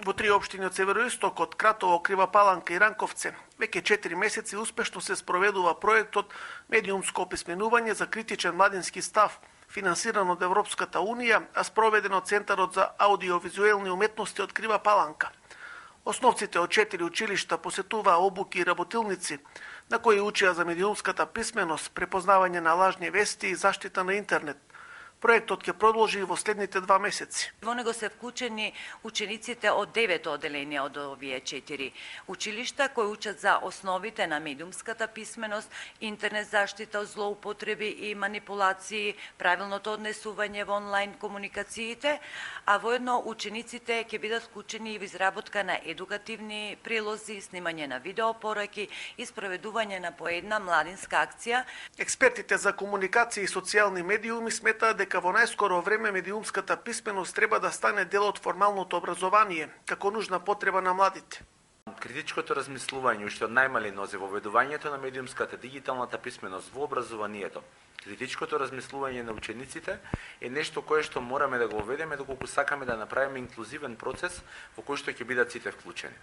во 3 општини од североистокот, Кратово, Крива Паланка и Ранковце, веќе 4 месеци успешно се спроведува проектот Медиумско описменување за критичен младински став, финансиран од Европската Унија, а спроведен од Центарот за аудиовизуелни уметности од Крива Паланка. Основците од 4 училишта посетуваа обуки и работилници, на кои учеа за медиумската писменост, препознавање на лажни вести и заштита на интернет. Проектот ќе продолжи и во следните 2 месеци. Во него се вклучени учениците од 9 одделенија од овие 4 училишта кои учат за основите на медиумската писменост, интернет заштита од злоупотреби и манипулации, правилното однесување во онлайн комуникациите, а воедно учениците ќе бидат вклучени и во изработка на едукативни прилози, снимање на видеопораки и спроведување на по една младинска акција. Експертите за комуникација и социјални медиуми сметаат дека во најскоро време медиумската писменост треба да стане дел од формалното образование, како нужна потреба на младите. Критичкото размислување уште од најмали нозе во воведувањето на медиумската дигиталната писменост во образованието. Критичкото размислување на учениците е нешто кое што мораме да го воведеме доколку сакаме да направиме инклузивен процес во кој што ќе бидат сите вклучени.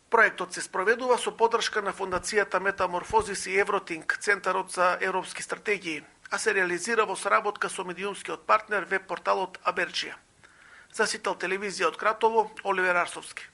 Проектот се спроведува со поддршка на Фондацијата Метаморфозис и Евротинг, Центарот за европски стратегии, а се реализира во соработка со медиумскиот партнер веб порталот Аберџија. За Сител телевизија од Кратово, Оливер Арсовски.